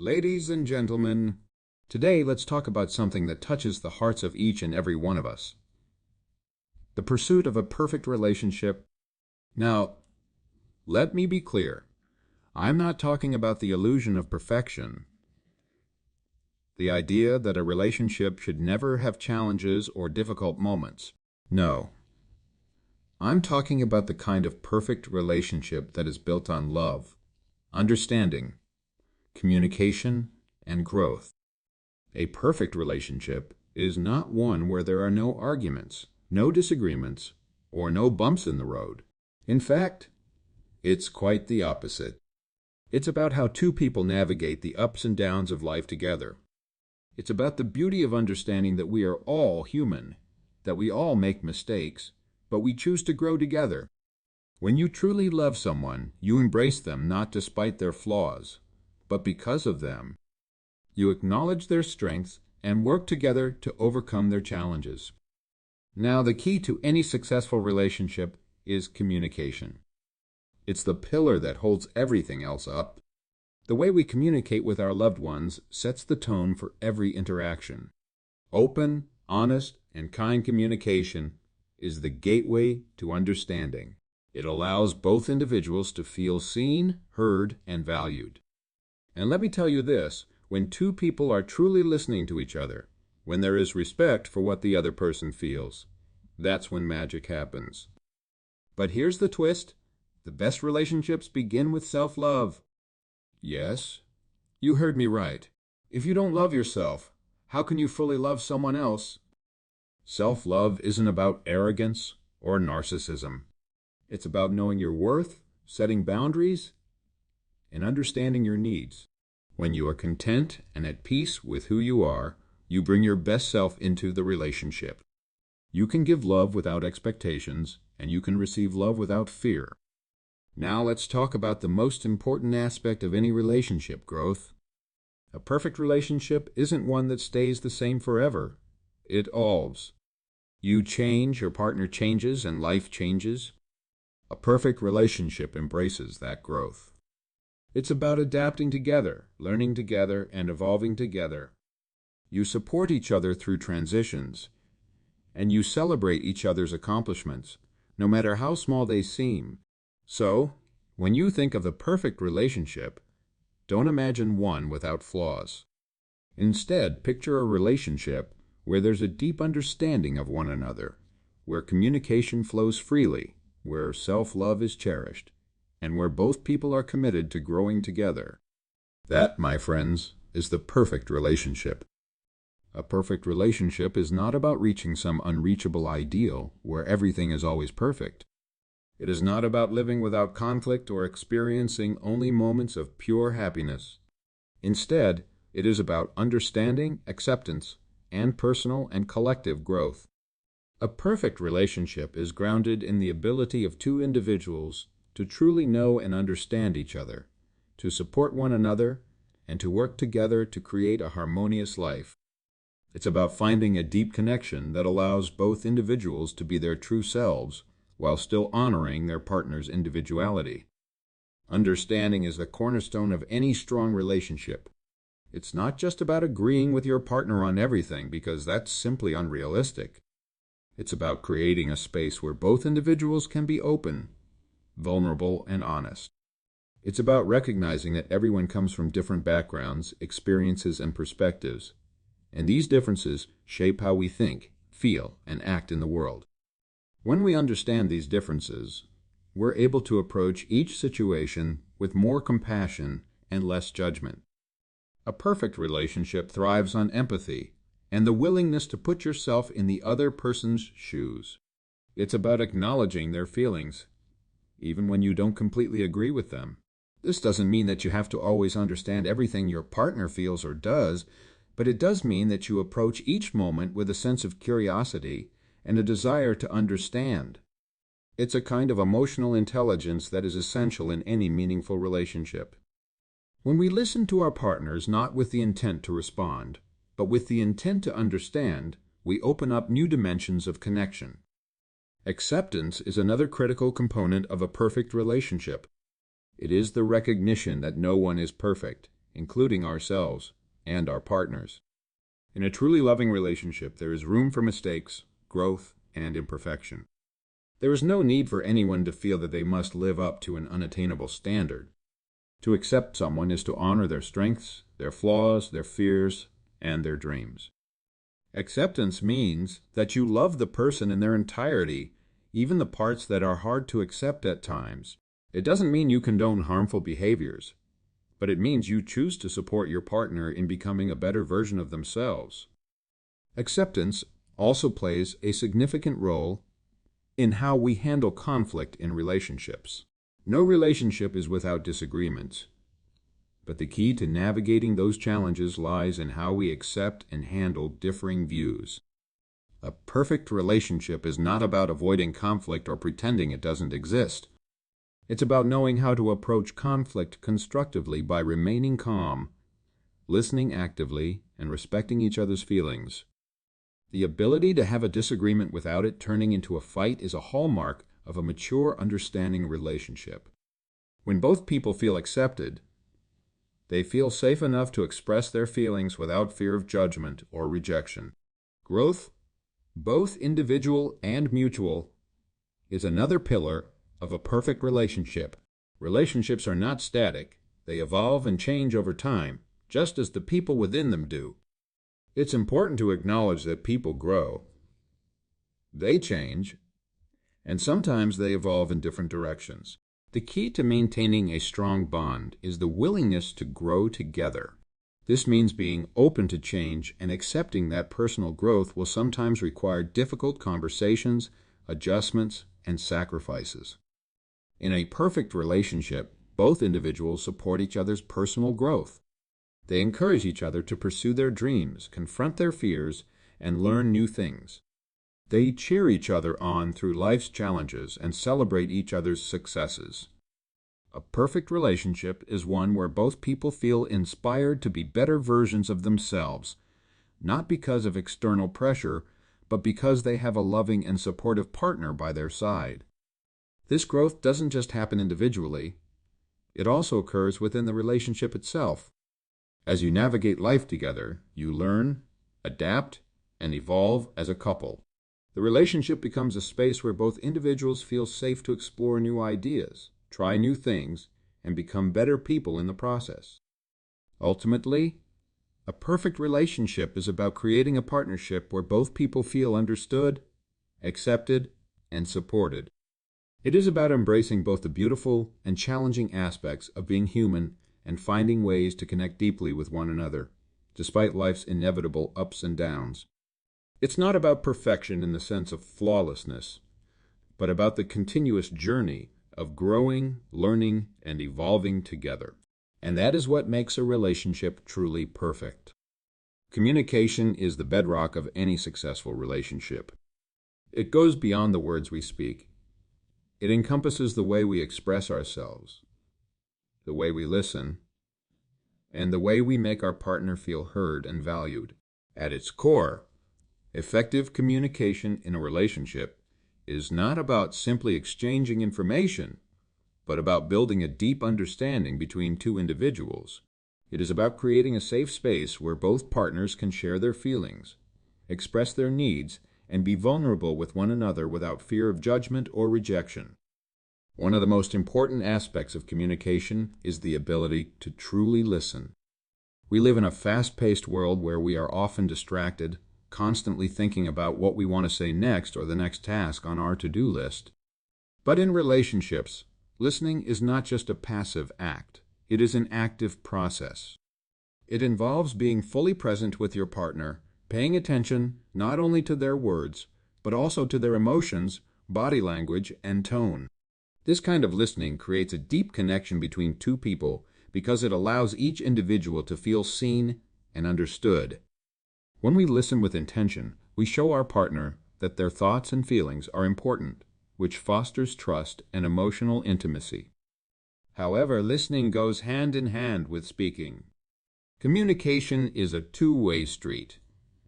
Ladies and gentlemen, today let's talk about something that touches the hearts of each and every one of us. The pursuit of a perfect relationship. Now, let me be clear. I'm not talking about the illusion of perfection. The idea that a relationship should never have challenges or difficult moments. No. I'm talking about the kind of perfect relationship that is built on love, understanding, communication, and growth. A perfect relationship is not one where there are no arguments, no disagreements, or no bumps in the road. In fact, it's quite the opposite. It's about how two people navigate the ups and downs of life together. It's about the beauty of understanding that we are all human, that we all make mistakes, but we choose to grow together. When you truly love someone, you embrace them not despite their flaws, but because of them. You acknowledge their strengths and work together to overcome their challenges. Now, the key to any successful relationship is communication. It's the pillar that holds everything else up. The way we communicate with our loved ones sets the tone for every interaction. Open, honest, and kind communication is the gateway to understanding. It allows both individuals to feel seen, heard, and valued. And let me tell you this, when two people are truly listening to each other, when there is respect for what the other person feels, that's when magic happens. But here's the twist. The best relationships begin with self-love. Yes, you heard me right. If you don't love yourself, how can you fully love someone else? Self-love isn't about arrogance or narcissism. It's about knowing your worth, setting boundaries, and understanding your needs. When you are content and at peace with who you are, you bring your best self into the relationship. You can give love without expectations, and you can receive love without fear. Now let's talk about the most important aspect of any relationship growth. A perfect relationship isn't one that stays the same forever. It evolves. You change, your partner changes, and life changes. A perfect relationship embraces that growth. It's about adapting together, learning together, and evolving together. You support each other through transitions, and you celebrate each other's accomplishments, no matter how small they seem. So, when you think of the perfect relationship, don't imagine one without flaws. Instead, picture a relationship where there's a deep understanding of one another, where communication flows freely, where self-love is cherished, and where both people are committed to growing together. That, my friends, is the perfect relationship. A perfect relationship is not about reaching some unreachable ideal where everything is always perfect. It is not about living without conflict or experiencing only moments of pure happiness. Instead, it is about understanding, acceptance, and personal and collective growth. A perfect relationship is grounded in the ability of two individuals to truly know and understand each other, to support one another, and to work together to create a harmonious life. It's about finding a deep connection that allows both individuals to be their true selves while still honoring their partner's individuality. Understanding is the cornerstone of any strong relationship. It's not just about agreeing with your partner on everything, because that's simply unrealistic. It's about creating a space where both individuals can be open, vulnerable, and honest. It's about recognizing that everyone comes from different backgrounds, experiences, and perspectives, and these differences shape how we think, feel, and act in the world. When we understand these differences, we're able to approach each situation with more compassion and less judgment. A perfect relationship thrives on empathy and the willingness to put yourself in the other person's shoes. It's about acknowledging their feelings, even when you don't completely agree with them. This doesn't mean that you have to always understand everything your partner feels or does, but it does mean that you approach each moment with a sense of curiosity and a desire to understand. It's a kind of emotional intelligence that is essential in any meaningful relationship. When we listen to our partners not with the intent to respond, but with the intent to understand, we open up new dimensions of connection. Acceptance is another critical component of a perfect relationship. It is the recognition that no one is perfect, including ourselves and our partners. In a truly loving relationship, there is room for mistakes, growth, and imperfection. There is no need for anyone to feel that they must live up to an unattainable standard. To accept someone is to honor their strengths, their flaws, their fears, and their dreams. Acceptance means that you love the person in their entirety, even the parts that are hard to accept at times. It doesn't mean you condone harmful behaviors, but it means you choose to support your partner in becoming a better version of themselves. Acceptance also plays a significant role in how we handle conflict in relationships. No relationship is without disagreements, but the key to navigating those challenges lies in how we accept and handle differing views. A perfect relationship is not about avoiding conflict or pretending it doesn't exist. It's about knowing how to approach conflict constructively by remaining calm, listening actively, and respecting each other's feelings. The ability to have a disagreement without it turning into a fight is a hallmark of a mature, understanding relationship. When both people feel accepted, they feel safe enough to express their feelings without fear of judgment or rejection. Growth, both individual and mutual, is another pillar of a perfect relationship. Relationships are not static. They evolve and change over time, just as the people within them do. It's important to acknowledge that people grow. They change, and sometimes they evolve in different directions. The key to maintaining a strong bond is the willingness to grow together. This means being open to change and accepting that personal growth will sometimes require difficult conversations, adjustments, and sacrifices. In a perfect relationship, both individuals support each other's personal growth. They encourage each other to pursue their dreams, confront their fears, and learn new things. They cheer each other on through life's challenges and celebrate each other's successes. A perfect relationship is one where both people feel inspired to be better versions of themselves, not because of external pressure, but because they have a loving and supportive partner by their side. This growth doesn't just happen individually, it also occurs within the relationship itself. As you navigate life together, you learn, adapt, and evolve as a couple. The relationship becomes a space where both individuals feel safe to explore new ideas, try new things, and become better people in the process. Ultimately, a perfect relationship is about creating a partnership where both people feel understood, accepted, and supported. It is about embracing both the beautiful and challenging aspects of being human and finding ways to connect deeply with one another, despite life's inevitable ups and downs. It's not about perfection in the sense of flawlessness, but about the continuous journey of growing, learning, and evolving together. And that is what makes a relationship truly perfect. Communication is the bedrock of any successful relationship. It goes beyond the words we speak. It encompasses the way we express ourselves, the way we listen, and the way we make our partner feel heard and valued. At its core, effective communication in a relationship is not about simply exchanging information, but about building a deep understanding between two individuals. It is about creating a safe space where both partners can share their feelings, express their needs, and be vulnerable with one another without fear of judgment or rejection. One of the most important aspects of communication is the ability to truly listen. We live in a fast-paced world where we are often distracted, constantly thinking about what we want to say next or the next task on our to-do list. But in relationships, listening is not just a passive act. It is an active process. It involves being fully present with your partner, paying attention not only to their words, but also to their emotions, body language, and tone. This kind of listening creates a deep connection between two people because it allows each individual to feel seen and understood. When we listen with intention, we show our partner that their thoughts and feelings are important, which fosters trust and emotional intimacy. However, listening goes hand in hand with speaking. Communication is a two-way street,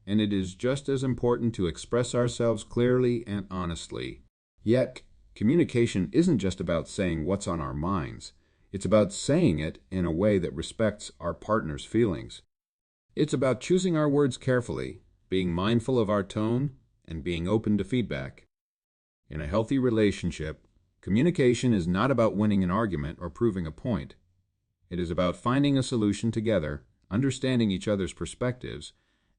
and it is just as important to express ourselves clearly and honestly. Yet, communication isn't just about saying what's on our minds. It's about saying it in a way that respects our partner's feelings. It's about choosing our words carefully, being mindful of our tone, and being open to feedback. In a healthy relationship, communication is not about winning an argument or proving a point. It is about finding a solution together, understanding each other's perspectives,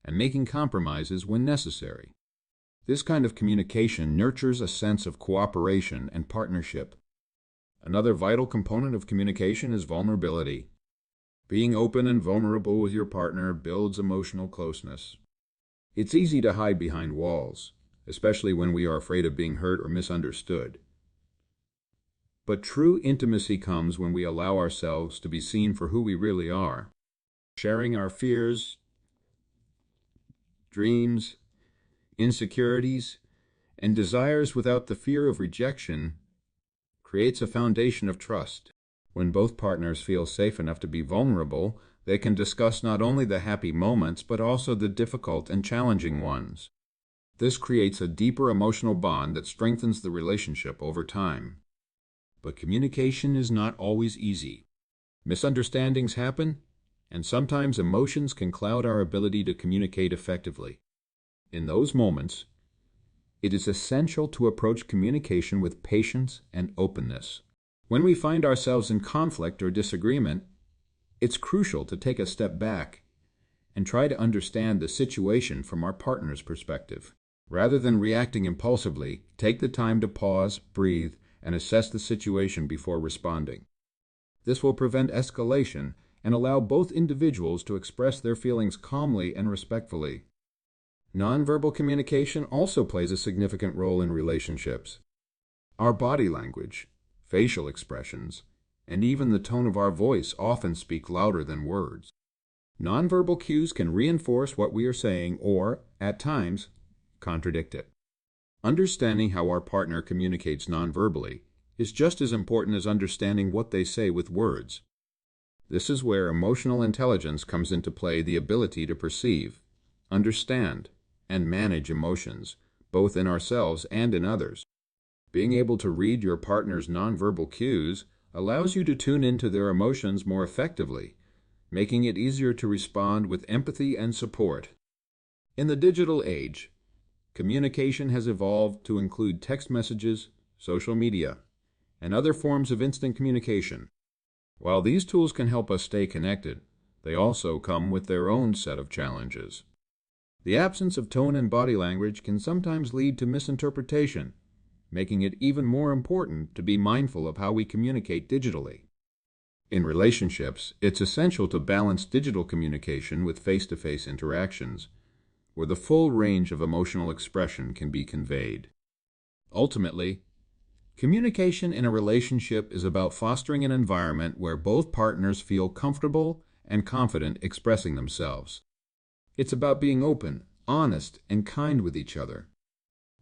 and making compromises when necessary. This kind of communication nurtures a sense of cooperation and partnership. Another vital component of communication is vulnerability. Being open and vulnerable with your partner builds emotional closeness. It's easy to hide behind walls, especially when we are afraid of being hurt or misunderstood. But true intimacy comes when we allow ourselves to be seen for who we really are. Sharing our fears, dreams, insecurities, and desires without the fear of rejection creates a foundation of trust. When both partners feel safe enough to be vulnerable, they can discuss not only the happy moments but also the difficult and challenging ones. This creates a deeper emotional bond that strengthens the relationship over time. But communication is not always easy. Misunderstandings happen, and sometimes emotions can cloud our ability to communicate effectively. In those moments, it is essential to approach communication with patience and openness. When we find ourselves in conflict or disagreement, it's crucial to take a step back and try to understand the situation from our partner's perspective. Rather than reacting impulsively, take the time to pause, breathe, and assess the situation before responding. This will prevent escalation and allow both individuals to express their feelings calmly and respectfully. Nonverbal communication also plays a significant role in relationships. Our body language, facial expressions, and even the tone of our voice often speak louder than words. Nonverbal cues can reinforce what we are saying or, at times, contradict it. Understanding how our partner communicates nonverbally is just as important as understanding what they say with words. This is where emotional intelligence comes into play, the ability to perceive, understand, and manage emotions, both in ourselves and in others. Being able to read your partner's nonverbal cues allows you to tune into their emotions more effectively, making it easier to respond with empathy and support. In the digital age, communication has evolved to include text messages, social media, and other forms of instant communication. While these tools can help us stay connected, they also come with their own set of challenges. The absence of tone and body language can sometimes lead to misinterpretation, making it even more important to be mindful of how we communicate digitally. In relationships, it's essential to balance digital communication with face-to-face interactions, where the full range of emotional expression can be conveyed. Ultimately, communication in a relationship is about fostering an environment where both partners feel comfortable and confident expressing themselves. It's about being open, honest, and kind with each other.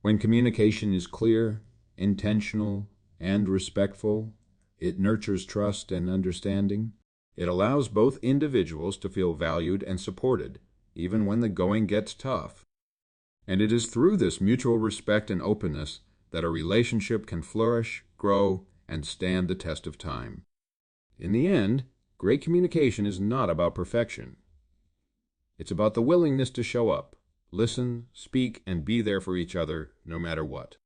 When communication is clear, intentional, and respectful, it nurtures trust and understanding. It allows both individuals to feel valued and supported, even when the going gets tough. And it is through this mutual respect and openness that a relationship can flourish, grow, and stand the test of time. In the end, great communication is not about perfection. It's about the willingness to show up, listen, speak, and be there for each other no matter what.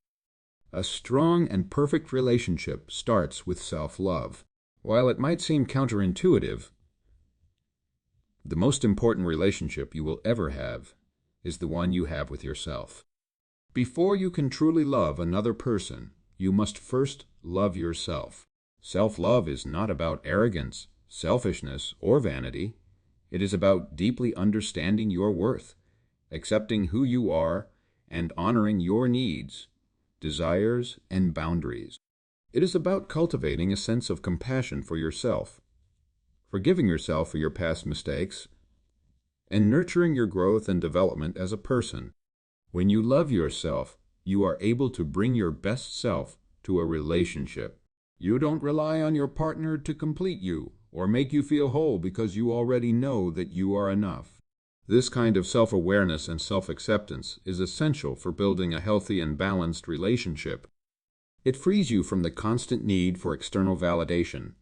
A strong and perfect relationship starts with self-love. While it might seem counterintuitive, the most important relationship you will ever have is the one you have with yourself. Before you can truly love another person, you must first love yourself. Self-love is not about arrogance, selfishness, or vanity. It is about deeply understanding your worth, accepting who you are, and honoring your needs, desires, and boundaries. It is about cultivating a sense of compassion for yourself, forgiving yourself for your past mistakes, and nurturing your growth and development as a person. When you love yourself, you are able to bring your best self to a relationship. You don't rely on your partner to complete you or make you feel whole because you already know that you are enough. This kind of self-awareness and self-acceptance is essential for building a healthy and balanced relationship. It frees you from the constant need for external validation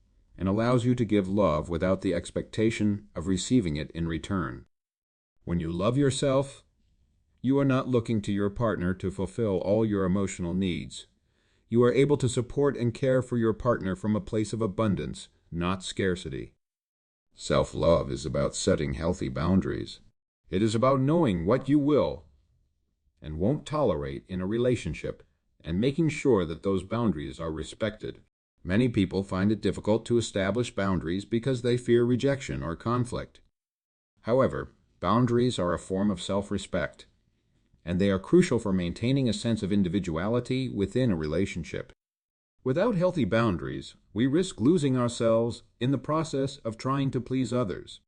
and allows you to give love without the expectation of receiving it in return. When you love yourself, you are not looking to your partner to fulfill all your emotional needs. You are able to support and care for your partner from a place of abundance, not scarcity. Self-love is about setting healthy boundaries. It is about knowing what you will and won't tolerate in a relationship and making sure that those boundaries are respected. Many people find it difficult to establish boundaries because they fear rejection or conflict. However, boundaries are a form of self-respect, and they are crucial for maintaining a sense of individuality within a relationship. Without healthy boundaries, we risk losing ourselves in the process of trying to please others.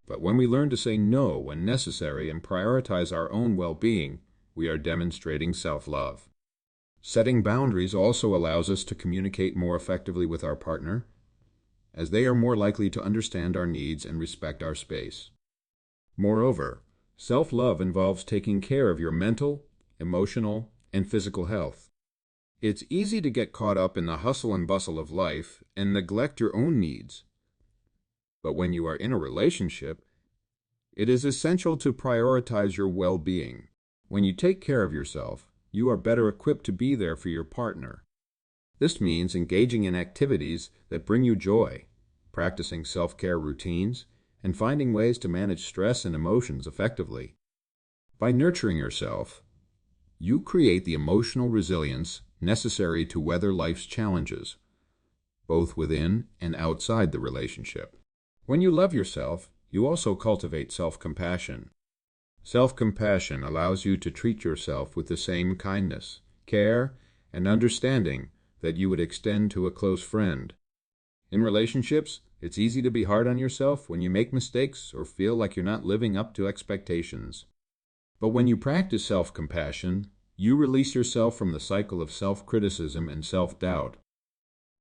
But when we learn to say no when necessary and prioritize our own well-being, we are demonstrating self-love. Setting boundaries also allows us to communicate more effectively with our partner, as they are more likely to understand our needs and respect our space. Moreover, self-love involves taking care of your mental, emotional, and physical health. It's easy to get caught up in the hustle and bustle of life and neglect your own needs. But when you are in a relationship, it is essential to prioritize your well-being. When you take care of yourself, you are better equipped to be there for your partner. This means engaging in activities that bring you joy, practicing self-care routines, and finding ways to manage stress and emotions effectively. By nurturing yourself, you create the emotional resilience necessary to weather life's challenges, both within and outside the relationship. When you love yourself, you also cultivate self-compassion. Self-compassion allows you to treat yourself with the same kindness, care, and understanding that you would extend to a close friend. In relationships, it's easy to be hard on yourself when you make mistakes or feel like you're not living up to expectations. But when you practice self-compassion, you release yourself from the cycle of self-criticism and self-doubt.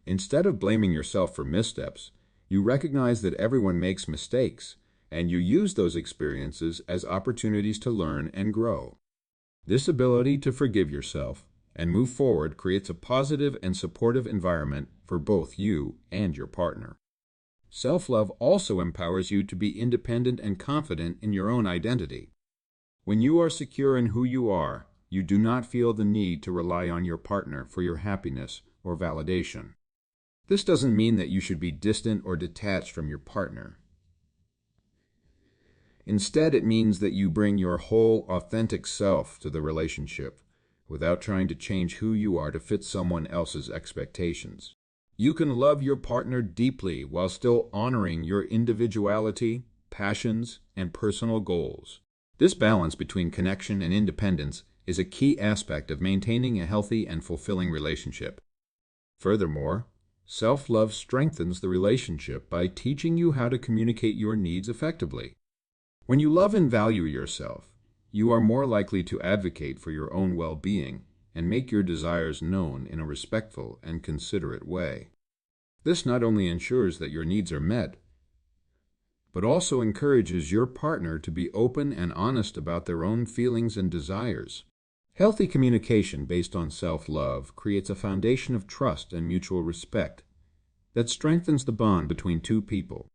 Instead of blaming yourself for missteps, you recognize that everyone makes mistakes, and you use those experiences as opportunities to learn and grow. This ability to forgive yourself and move forward creates a positive and supportive environment for both you and your partner. Self-love also empowers you to be independent and confident in your own identity. When you are secure in who you are, you do not feel the need to rely on your partner for your happiness or validation. This doesn't mean that you should be distant or detached from your partner. Instead, it means that you bring your whole, authentic self to the relationship without trying to change who you are to fit someone else's expectations. You can love your partner deeply while still honoring your individuality, passions, and personal goals. This balance between connection and independence is a key aspect of maintaining a healthy and fulfilling relationship. Furthermore, self-love strengthens the relationship by teaching you how to communicate your needs effectively. When you love and value yourself, you are more likely to advocate for your own well-being and make your desires known in a respectful and considerate way. This not only ensures that your needs are met, but also encourages your partner to be open and honest about their own feelings and desires. Healthy communication based on self-love creates a foundation of trust and mutual respect that strengthens the bond between two people.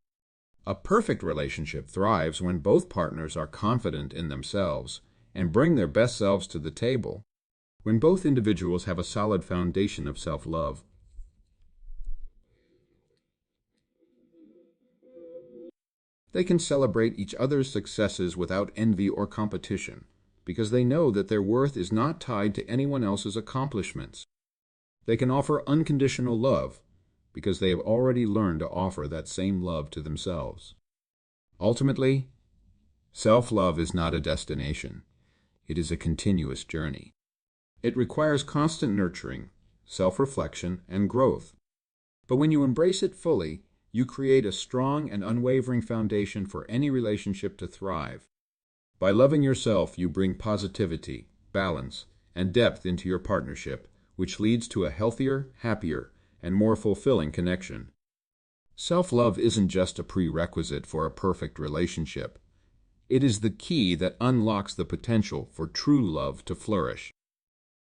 A perfect relationship thrives when both partners are confident in themselves and bring their best selves to the table. When both individuals have a solid foundation of self-love, they can celebrate each other's successes without envy or competition, because they know that their worth is not tied to anyone else's accomplishments. They can offer unconditional love, because they have already learned to offer that same love to themselves. Ultimately, self-love is not a destination. It is a continuous journey. It requires constant nurturing, self-reflection, and growth. But when you embrace it fully, you create a strong and unwavering foundation for any relationship to thrive. By loving yourself, you bring positivity, balance, and depth into your partnership, which leads to a healthier, happier, and more fulfilling connection. Self-love isn't just a prerequisite for a perfect relationship. It is the key that unlocks the potential for true love to flourish.